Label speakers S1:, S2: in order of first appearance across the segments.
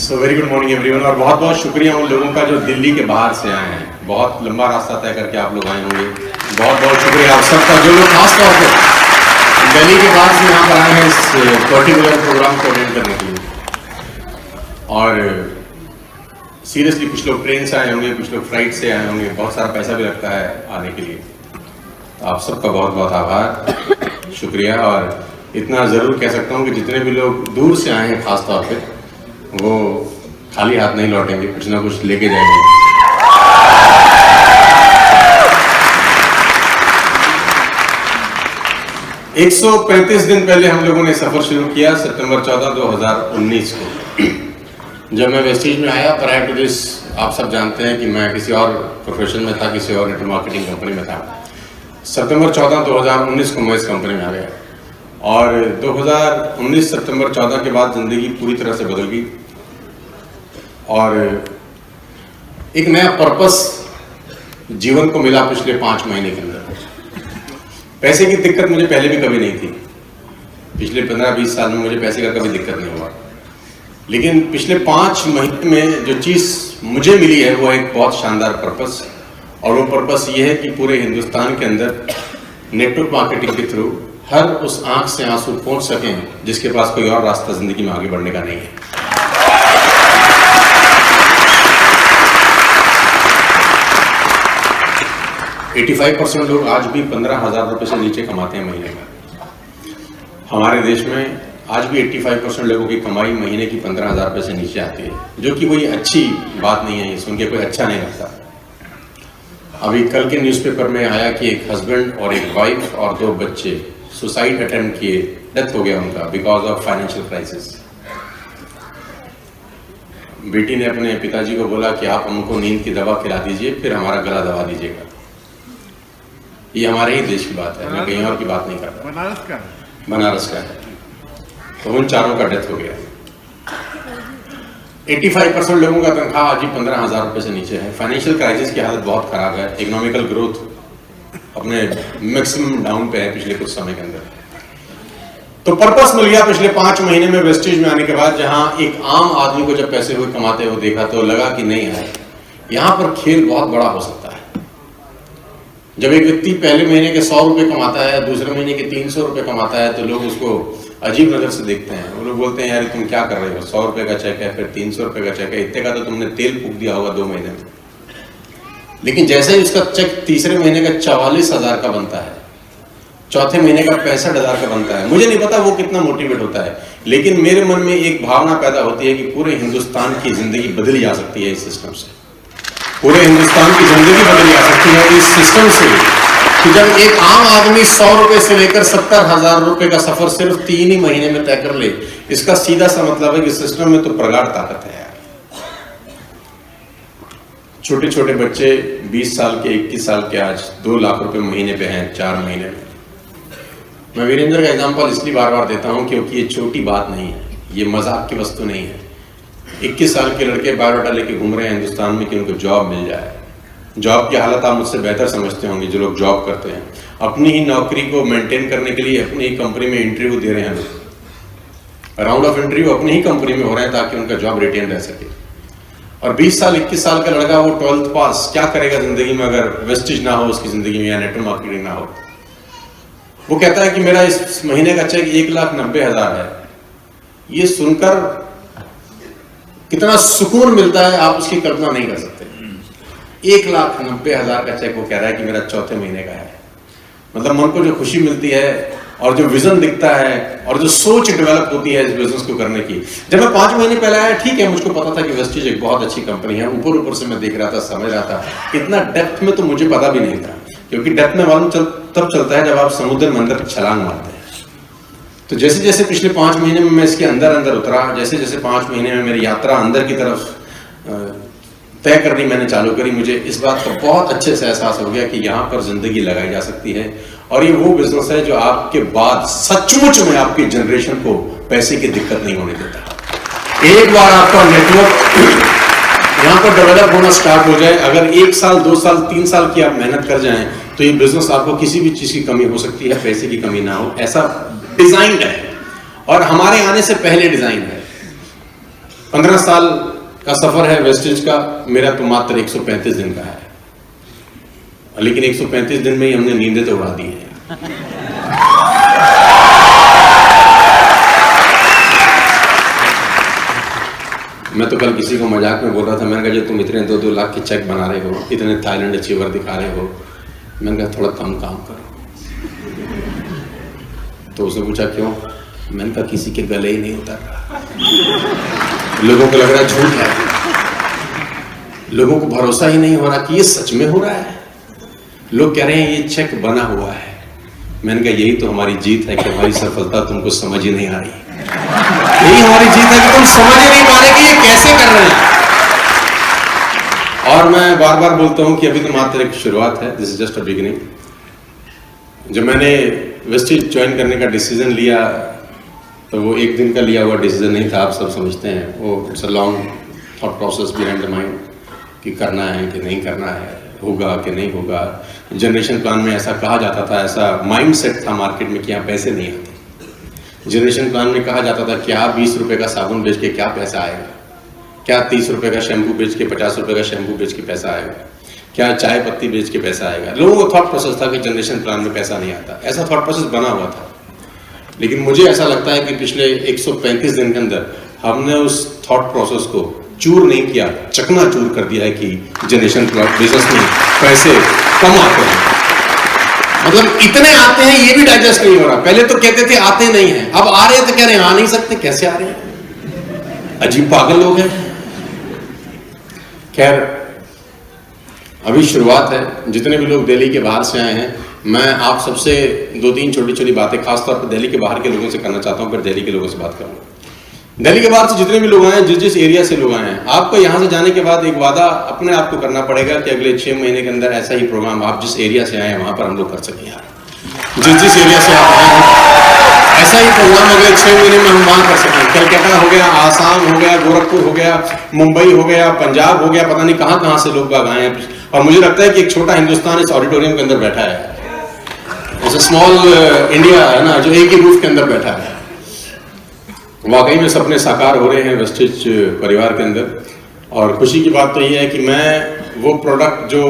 S1: So very good morning everyone, और बहुत बहुत शुक्रिया उन लोगों का जो दिल्ली के बाहर से आए हैं। बहुत लंबा रास्ता तय करके आप लोग आए होंगे। बहुत बहुत शुक्रिया आप सबका, जो लोग खास तौर पे दिल्ली के बाहर से यहाँ पर आए हैं इस पर्टिकुलर प्रोग्राम को अटेंड करने के लिए। और सीरियसली कुछ लोग ट्रेन से आए होंगे, कुछ लोग फ्लाइट से आए होंगे, बहुत सारा पैसा भी लगता है आने के लिए। तो आप सबका बहुत बहुत आभार, शुक्रिया। और इतना ज़रूर कह सकता हूँ कि जितने भी लोग दूर से आए हैं खास तौर पे, वो खाली हाथ नहीं लौटेंगे, कुछ ना कुछ लेके जाएंगे। एक 135 दिन पहले हम लोगों ने सफर शुरू किया, सितंबर 14, 2019 को, जब मैं वेस्टेज में आया। प्रायर टू दिस आप सब जानते हैं कि मैं किसी और प्रोफेशन में था, किसी और नेटवर्क मार्केटिंग कंपनी में था। सितंबर 14, 2019 को मैं इस कंपनी में आ गया और 2019 सितंबर 14 के बाद ज़िंदगी पूरी तरह से बदल गई और एक नया पर्पस जीवन को मिला पिछले 5 महीने के अंदर। पैसे की दिक्कत मुझे पहले भी कभी नहीं थी, पिछले 15-20 साल में मुझे पैसे का कभी दिक्कत नहीं हुआ, लेकिन पिछले 5 महीने में जो चीज़ मुझे मिली है वो एक बहुत शानदार पर्पस। और वो पर्पस ये है कि पूरे हिंदुस्तान के अंदर नेटवर्क मार्केटिंग के थ्रू हर उस आंख से आंसू पहुंच सकें जिसके पास कोई और रास्ता जिंदगी में आगे बढ़ने का नहीं है। 85% लोग आज भी 15,000 रुपये से नीचे कमाते हैं महीने में। हमारे देश में आज भी 85% लोगों की कमाई महीने की 15,000 रुपये से नीचे आती है, जो कि कोई अच्छी बात नहीं है। ये सुन के कोई अच्छा नहीं लगता। अभी कल के न्यूज़पेपर में आया कि एक हस्बैंड और एक वाइफ और 2 बच्चे सुसाइड अटेम्प्ट किए, डेथ हो गया उनका बिकॉज ऑफ फाइनेंशियल क्राइसिस। बेटी ने अपने पिताजी को बोला कि आप हमको नींद की दवा खिला दीजिए, फिर हमारा गला दबा दीजिएगा। ये हमारे ही देश की बात है, मैं कहीं और की बात नहीं कर रहा। बनारस का है। तो उन चारों का डेथ हो गया। 85% लोगों का तनख्वाह आज ही 15,000 रुपये से नीचे है। फाइनेंशियल क्राइसिस की हालत बहुत खराब है। इकोनॉमिकल ग्रोथ अपने मैक्सिमम डाउन पे है पिछले कुछ समय के अंदर। तो पर्पस मिल गया पिछले 5 महीने में वेस्टेज में आने के बाद, जहां एक आम आदमी को जब पैसे हुए कमाते हुए देखा तो लगा कि नहीं है, यहां पर खेल बहुत बड़ा हो सकता है। जब एक व्यक्ति पहले महीने के 100 रुपये कमाता है, दूसरे महीने के 300 रुपये कमाता है, तो लोग उसको अजीब नजर से देखते हैं। वो लोग बोलते हैं यार तुम क्या कर रहे हो, 100 रुपये का चेक है, फिर 300 रुपये का चेक है, इतने का तो तुमने तेल फूक दिया होगा 2 महीने में। लेकिन जैसे ही उसका चेक तीसरे महीने का 44,000 का बनता है, चौथे महीने का 65,000 का बनता है, मुझे नहीं पता वो कितना मोटिवेट होता है, लेकिन मेरे मन में एक भावना पैदा होती है कि पूरे हिंदुस्तान की जिंदगी बदली जा सकती है इस सिस्टम से। पूरे हिंदुस्तान की जिंदगी बदली जा सकती है इस सिस्टम से कि जब एक आम आदमी 100 रुपए से लेकर 70,000 रुपए का सफर सिर्फ 3 ही महीने में तय कर ले। इसका सीधा सा मतलब है कि सिस्टम में तो प्रगाढ़ ताकत है यार। छोटे छोटे बच्चे 20 साल के, 21 साल के आज 2 लाख रुपए महीने पे हैं 4 महीने में। मैं वीरेंद्र का एग्जांपल इसलिए बार बार देता हूं क्योंकि ये छोटी बात नहीं है, ये मजाक की वस्तु नहीं है। 21 साल के लड़के बायोडाटा लेके घूम रहे हैं हिंदुस्तान में कि उनको जॉब मिल जाए। जॉब की हालत आप मुझसे बेहतर समझते होंगे जो लोग जॉब करते हैं। अपनी ही नौकरी को मेंटेन करने के लिए अपनी ही कंपनी में इंटरव्यू दे रहे हैं लोग। राउंड ऑफ इंटरव्यू अपनी ही कंपनी में हो रहे हैं ताकि उनका जॉब रिटेन रह सके। और 20 साल 21 साल का लड़का, वो 12th पास, क्या करेगा जिंदगी में अगर वेस्टेज ना हो उसकी जिंदगी में या नेटवर्क मार्केटिंग ना हो। वो कहता है कि मेरा इस महीने का चेक 1,90,000 है। ये सुनकर कितना सुकून मिलता है आप उसकी कल्पना नहीं कर सकते। 1,90,000 का चेक वो कह रहा है कि मेरा चौथे महीने का है। मतलब मन को जो खुशी मिलती है और जो विजन दिखता है और जो सोच डेवलप होती है इस बिजनेस को करने की। जब मैं 5 महीने पहले आया, ठीक है, मुझको पता था कि वेस्टेज एक बहुत अच्छी कंपनी है, ऊपर ऊपर से मैं देख रहा था, समझ रहा था। इतना डेप्थ में तो मुझे पता भी नहीं था, क्योंकि डेप्थ में मालूम तब चलता है जब आप समुद्र में अंदर छलांग मारते हैं। तो जैसे जैसे पिछले 5 महीने में मैं इसके अंदर अंदर उतरा, जैसे जैसे 5 महीने में मेरी यात्रा अंदर की तरफ तय करनी मैंने चालू करी, मुझे इस बात का बहुत अच्छे से एहसास हो गया कि यहाँ पर जिंदगी लगाई जा सकती है। और ये वो बिजनेस है जो आपके बाद सचमुच में आपकी जनरेशन को पैसे की दिक्कत नहीं होने देता। एक बार आपका नेटवर्क यहाँ पर डेवलप होना स्टार्ट हो जाए, अगर 1 साल 2 साल 3 साल की आप मेहनत कर जाएं, तो ये बिजनेस आपको किसी भी चीज की कमी हो सकती है, पैसे की कमी ना हो, ऐसा डिजाइन है। और हमारे आने से पहले डिजाइन है। 15 साल का सफर है वेस्टेज का, मेरा तो मात्र 135 दिन का है, लेकिन 135 दिन में ही हमने नींदें तो उड़ा दी हैं। मैं तो कल किसी को मजाक में बोल रहा था, मैंने कहा जो तुम इतने 2-2 लाख के चेक बना रहे हो, इतने थाईलैंड अचीवर दिखा रहे हो, मैंने कहा थोड़ा कम काम करो। तो उसने पूछा क्यों? मैंने कहा किसी के गले ही नहीं उतर रहा, लोगों को लग रहा है झूठ है, लोगों को भरोसा ही नहीं हो रहा कि ये सच में हो रहा है, लोग कह रहे हैं ये चेक बना हुआ है। मैंने कहा यही तो हमारी जीत है कि हमारी सफलता तुमको समझ ही नहीं आ रही, यही हमारी जीत है कि तुम समझ ही नहीं पा रहे कि ये कैसे कर रहे हैं। और मैं बार बार बोलता हूं कि अभी तो मात्र एक शुरुआत है, this is just a beginning. जब मैंने वेस्टेज ज्वाइन करने का डिसीजन लिया तो वो एक दिन का लिया हुआ डिसीजन नहीं था, आप सब समझते हैं, वो it's a long thought process behind the mind कि करना है कि नहीं करना है, होगा कि नहीं होगा। जनरेशन प्लान में ऐसा कहा जाता था, ऐसा माइंड सेट था मार्केट में कि यहाँ पैसे नहीं आते। जनरेशन प्लान में कहा जाता था क्या 20 रुपए का साबुन बेच के क्या पैसा आएगा, क्या 30 रुपए का शैम्पू बेच के, 50 रुपए का शैम्पू बेच के पैसा आएगा, क्या चाय पत्ती बेच के पैसा आएगा। लोगों को थॉट प्रोसेस था कि जनरेशन प्लान में पैसा नहीं आता, ऐसा थॉट प्रोसेस बना हुआ था। लेकिन मुझे ऐसा लगता है कि पिछले 135 दिन के अंदर हमने उस थॉट प्रोसेस को चूर नहीं किया, चकनाचूर कर दिया है कि जनरेशन बिजनेस में पैसे कम आते हैं, मतलब इतने आते हैं ये भी डाइजेस्ट नहीं हो रहा। पहले तो कहते थे आते नहीं हैं, अब आ रहे हैं तो कह रहे हैं आ नहीं सकते, कैसे आ रहे हैं, अजीब पागल लोग हैं। खैर अभी शुरुआत है, जितने भी लोग दिल्ली के बाहर से आए हैं, मैं आप सबसे 2-3 छोटी छोटी बातें खासतौर पर दिल्ली के बाहर के लोगों से करना चाहता हूं, फिर दिल्ली के लोगों से बात करूंगा। दिल्ली के बाहर से जितने भी लोग आए हैं, जिस एरिया से लोग आए हैं, आपको यहां से जाने के बाद एक वादा अपने आप को करना पड़ेगा कि अगले 6 महीने के अंदर ऐसा ही प्रोग्राम आप जिस एरिया से आए हैं वहां पर हम लोग कर सकें। यार जिस एरिया से आप आए हैं ऐसा ही प्रोग्राम अगले 6 महीने में हम वहां कर सकें। कलकत्ता हो गया, आसाम हो गया, गोरखपुर हो गया, मुंबई हो गया, पंजाब हो गया, पता नहीं कहां कहां से लोग बाग आए हैं। और मुझे लगता है कि एक छोटा हिंदुस्तान इस ऑडिटोरियम के अंदर बैठा है, ऐसा स्मॉल इंडिया है ना, जो एक ही रूफ के अंदर बैठा है। वाकई में सपने साकार हो रहे हैं वेस्टेज परिवार के अंदर। और खुशी की बात तो ये है कि मैं वो प्रोडक्ट जो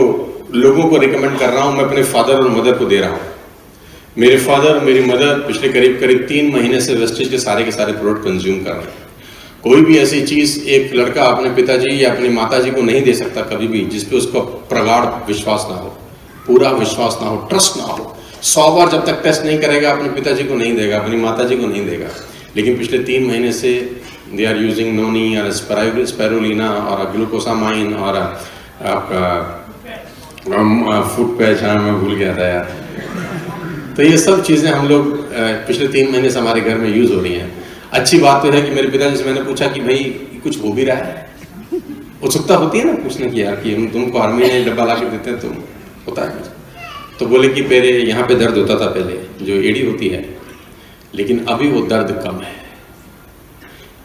S1: लोगों को रिकमेंड कर रहा हूं, मैं अपने फादर और मदर को दे रहा हूं। मेरे फादर और मेरी मदर पिछले करीब 3 महीने से वेस्टेज के सारे प्रोडक्ट कंज्यूम कर रहे हैं। कोई भी ऐसी चीज एक लड़का अपने पिताजी या अपनी माताजी को नहीं दे सकता कभी भी जिसपे उसका प्रगाढ़ विश्वास ना हो, पूरा विश्वास ना हो, ट्रस्ट ना हो। 100 बार जब तक टेस्ट नहीं करेगा अपने पिताजी को नहीं देगा, अपनी माताजी को नहीं देगा। लेकिन पिछले 3 महीने से दे आर यूजिंग नोनी और स्पेरुलिना और ग्लूकोसामाइन और आपका फूड पैच, हाँ मैं भूल गया था यार। तो ये सब चीज़ें हम लोग पिछले 3 महीने से हमारे घर में यूज़ हो रही हैं। अच्छी बात तो है कि मेरे पिताजी से मैंने पूछा कि भाई कुछ हो भी रहा है, उत्सुकता होती है ना पूछने की यार कि हम तुमको आर्मी में डब्बा ला के देते हैं, तुम होता है। तो बोले कि पहले यहाँ पे दर्द होता था, पहले जो एड़ी होती है, लेकिन अभी वो दर्द कम है।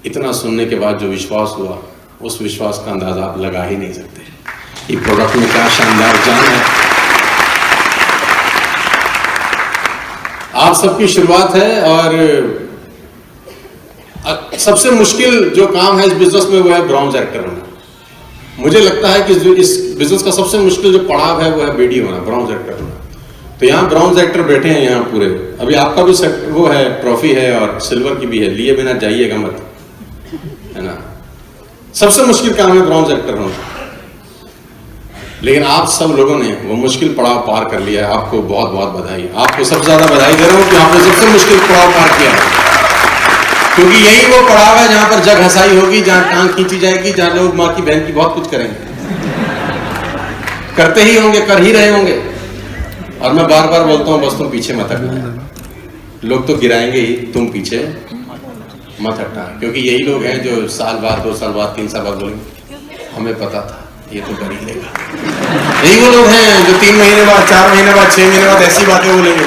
S1: इतना सुनने के बाद जो विश्वास हुआ, उस विश्वास का अंदाजा आप लगा ही नहीं सकते। ये प्रोडक्ट में क्या शानदार जान है। आप सबकी शुरुआत है और सबसे मुश्किल जो काम है इस बिजनेस में वो है ब्राउन एक्टर होना। मुझे लगता है कि इस बिजनेस का सबसे मुश्किल जो पड़ाव है वो है बीडी होना, ब्राउन एक्टर होना। तो यहाँ ब्राउन एक्टर बैठे हैं यहाँ पूरे, अभी आपका भी वो है, ट्रॉफी है और सिल्वर की भी है, लिए बिना जाइएगा मत, है ना। सबसे मुश्किल काम है ब्राउन एक्टर होना, लेकिन आप सब लोगों ने वो मुश्किल पड़ाव पार कर लिया है। आपको बहुत बहुत बधाई। आपको सबसे ज्यादा बधाई दे रहा हूँ कि आपने सबसे मुश्किल पड़ाव पार किया है, क्योंकि यही वो पड़ाव है जहां पर जग हंसाई होगी, जहां टांग खींची जाएगी, जहां लोग माँ की बहन की बहुत कुछ करेंगे, करते ही होंगे, कर ही रहे होंगे। और मैं बार बार बोलता हूं बस तुम पीछे मत हटना। लोग तो गिराएंगे ही, तुम पीछे मत हटना, क्योंकि यही लोग हैं जो साल बाद, 2 साल बाद, 3 साल बाद बोलेंगे हमें पता था ये तो कर ही लेगा। यही वो लोग हैं जो 3 महीने बाद, 4 महीने बाद, 6 महीने बाद ऐसी बातें बोलेंगे।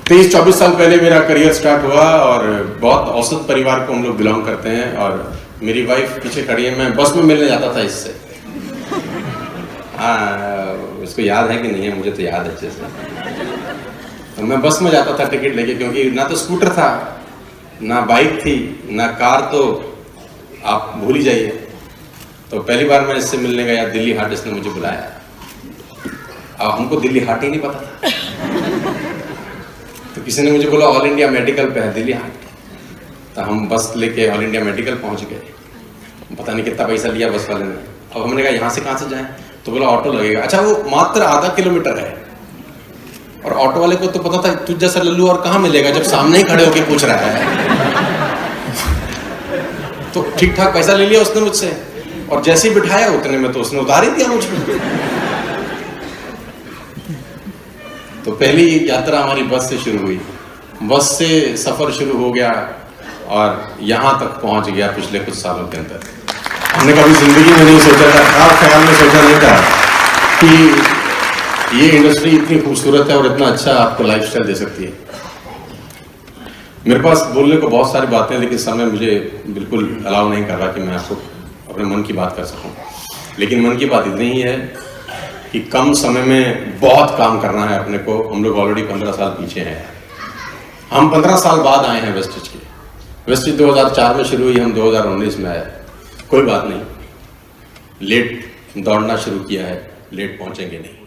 S1: 23-24 साल पहले मेरा करियर स्टार्ट हुआ और बहुत औसत परिवार को हम लोग बिलोंग करते हैं। और मेरी वाइफ पीछे खड़ी है, मैं बस में मिलने जाता था इससे। इसको याद है कि नहीं है, मुझे तो याद है अच्छे से। तो मैं बस में जाता था टिकट लेके, क्योंकि ना तो स्कूटर था ना बाइक थी ना कार, तो आप भूल ही जाइए। तो पहली बार मैं इससे मिलने गया दिल्ली हाट, इसने मुझे बुलाया। अब हमको दिल्ली हाट ही नहीं पता था। तो किसी ने मुझे बोला ऑल इंडिया मेडिकल पे है दिल्ली हाट। तो हम बस लेके ऑल इंडिया मेडिकल पहुंच गए। पता नहीं कितना पैसा लिया बस वाले ने। अब हमने कहा यहाँ से कहाँ से जाएं? तो बोला ऑटो लगेगा। अच्छा, वो मात्र आधा किलोमीटर है। और ऑटो वाले को तो पता था तुझ जैसा लल्लू और कहाँ मिलेगा जब सामने ही खड़े होके पूछ रहा है। तो ठीक ठाक पैसा ले लिया उसने मुझसे, और जैसे ही बिठाया उतने में तो उसने उतार ही दिया मुझको। तो पहली यात्रा हमारी बस से शुरू हुई। बस से सफर शुरू हो गया और यहाँ तक पहुँच गया पिछले कुछ सालों के अंदर। हमने कभी जिंदगी में नहीं सोचा था, खास ख्याल में सोचा नहीं था कि ये इंडस्ट्री इतनी खूबसूरत है और इतना अच्छा आपको लाइफस्टाइल दे सकती है। मेरे पास बोलने को बहुत सारी बातें, लेकिन समय मुझे बिल्कुल अलाउ नहीं कर रहा कि मैं आपको अपने मन की बात कर सकूं। लेकिन मन की बात इतनी ही है कि कम समय में बहुत काम करना है अपने को। हम लोग ऑलरेडी 15 साल पीछे हैं। हम 15 साल बाद आए हैं वेस्टिज के। वेस्टिज 2004 में शुरू हुई, हम 2019 में आए। कोई बात नहीं, लेट दौड़ना शुरू किया है, लेट पहुंचेंगे नहीं।